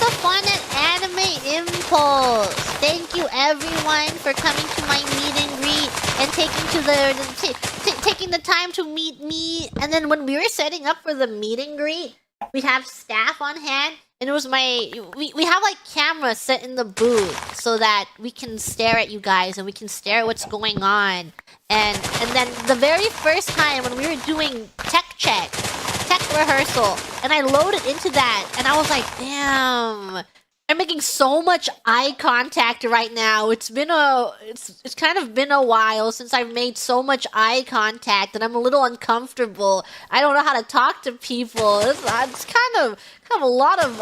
have fun at Anime Impulse. Thank you everyone for coming to my meet and greet and taking the time to meet me. And then when we were setting up for the meet and greet, we have staff on hand, and it was we have like cameras set in the booth so that we can stare at you guys and we can stare at what's going on. And then the very first time when we were doing tech rehearsal, and I loaded into that, and I was like, damn, I'm making so much eye contact right now. It's kind of been a while since I've made so much eye contact, and I'm a little uncomfortable. I don't know how to talk to people. It's kind of a lot of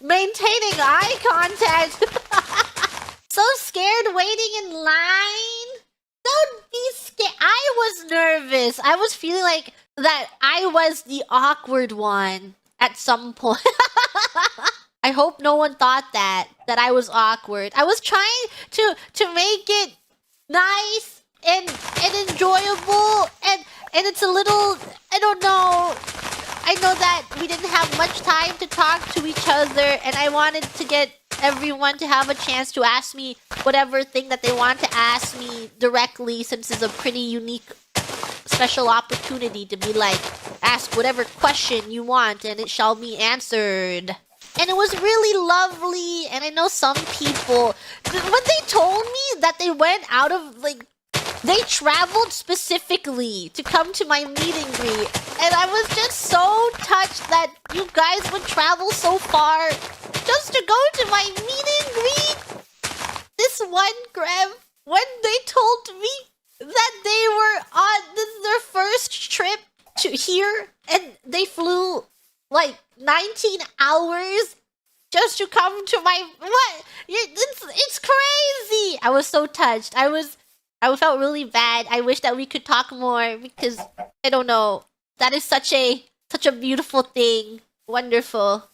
maintaining eye contact. So scared waiting in line. Don't be scared. I was nervous. I was feeling like that I was the awkward one at some point. I hope no one thought that I was awkward. I was trying to make it nice and enjoyable, and it's a little, I don't know. I know that we didn't have much time to talk to each other, and I wanted to get everyone to have a chance to ask me whatever thing that they want to ask me directly, since it's a pretty unique special opportunity to be like, ask whatever question you want and it shall be answered. And it was really lovely. And I know some people, when they told me that they went out of, like, they traveled specifically to come to my meet and greet, and I was just so touched that you guys would travel so far just to go to my meet and greet. This one Graham, when they told me that they were on their first trip to here, and they flew like 19 hours just to come to my, what? It's crazy. I was so touched. I felt really bad. I wish that we could talk more, because I don't know. That is such a beautiful thing. Wonderful.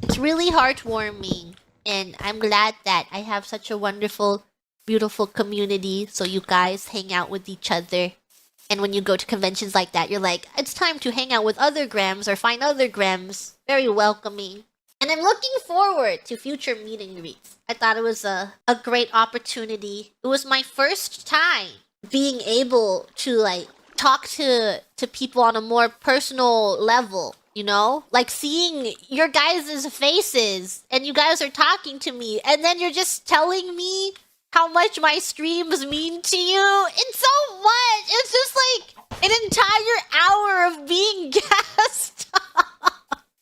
It's really heartwarming, and I'm glad that I have such a wonderful, beautiful community, so you guys hang out with each other. And when you go to conventions like that, you're like, it's time to hang out with other Grams or find other Grams. Very welcoming. And I'm looking forward to future meet and greets. I thought it was a great opportunity. It was my first time being able to, like, talk to people on a more personal level, you know? Like seeing your guys' faces, and you guys are talking to me, and then you're just telling me how much my streams mean to you. It's so much. It's just like an entire hour of being guest.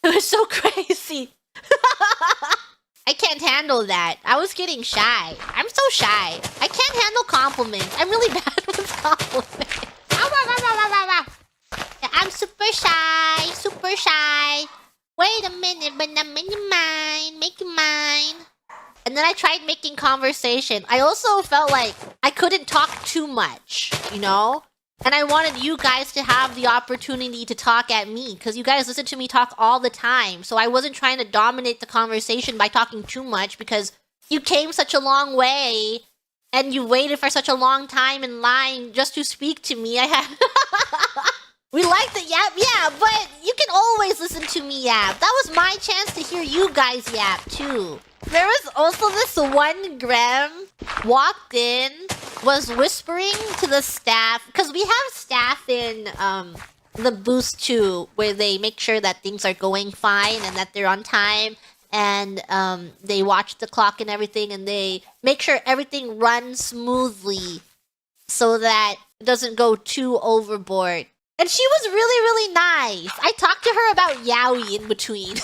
It was so crazy. I can't handle that. I was getting shy. I'm so shy. I can't handle compliments. I'm really bad with compliments. I'm super shy. Super shy. Wait a minute, but I'm making mine. Making mine. And then I tried making conversation. I also felt like I couldn't talk too much, you know? And I wanted you guys to have the opportunity to talk at me, because you guys listen to me talk all the time. So I wasn't trying to dominate the conversation by talking too much, because you came such a long way and you waited for such a long time in line just to speak to me. We like the yap, yeah, but you can always listen to me yap. That was my chance to hear you guys yap too. There was also this one Graham walked in, was whispering to the staff, because we have staff in the booth too, where they make sure that things are going fine and that they're on time, and they watch the clock and everything, and they make sure everything runs smoothly so that it doesn't go too overboard. And she was really, really nice. I talked to her about yaoi in between.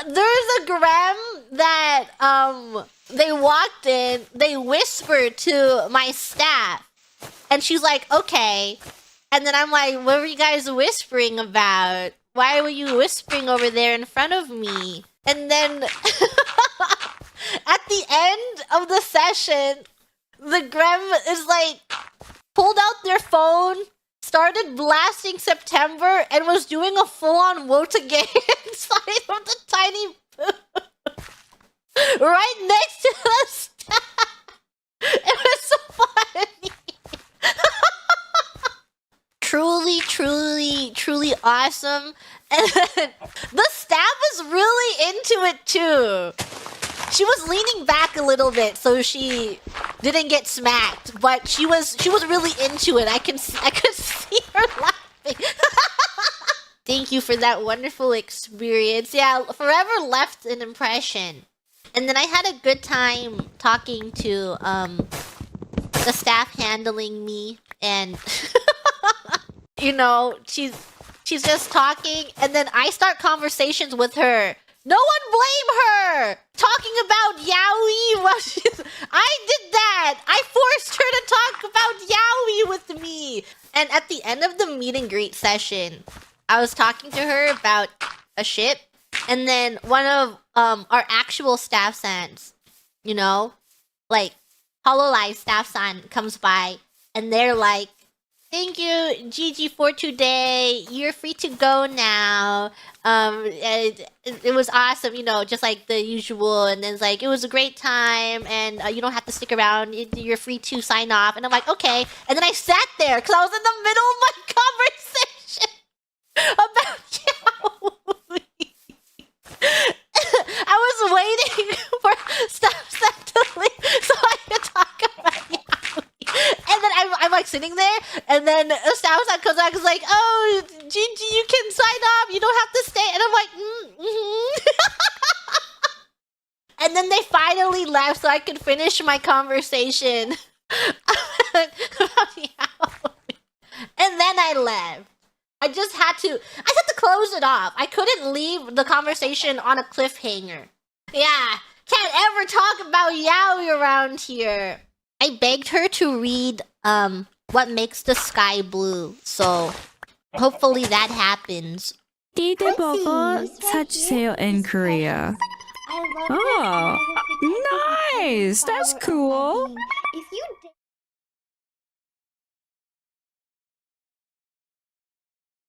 There's a Graham that they walked in, they whispered to my staff, and she's like, okay. And then I'm like, what were you guys whispering about? Why were you whispering over there in front of me? And then at the end of the session, the Graham is like, pulled out their phone, started blasting September, and was doing a full-on Wotage inside of the tiny booth. Right next to the staff. It was so funny. Truly, truly, truly awesome. And the staff was really into it too. She was leaning back a little bit so she didn't get smacked, but she was really into it. I could see her laughing. Thank you for that wonderful experience. Yeah, forever left an impression. And then I had a good time talking to the staff handling me, and you know, she's just talking, and then I start conversations with her. No one blame her! Talking about yaoi I did that! I forced her to talk about yaoi with me! And at the end of the meet and greet session, I was talking to her about a ship, and then one of our actual staff sans, you know, like Hololive staff san comes by, and they're like, "Thank you, Gigi, for today. You're free to go now. It was awesome, you know, just like the usual." And then it's like, "It was a great time, and you don't have to stick around. You're free to sign off." And I'm like, "Okay." And then I sat there because I was in the middle of my conversation about yaoi. I was waiting for staff to leave so I could talk about yaoi. And then I'm like sitting there, and then a staff comes back and is like, "Oh, Gigi, you can sign off. You don't have to stay." And I'm like, And then they finally left so I could finish my conversation about yaoi. And then I left. I had to close it off. I couldn't leave the conversation on a cliffhanger. Yeah, can't ever talk about yaoi around here. I begged her to read What Makes the Sky Blue, so hopefully that happens. 띠드버거 사주세요 in Korea. Oh, nice! That's cool. If you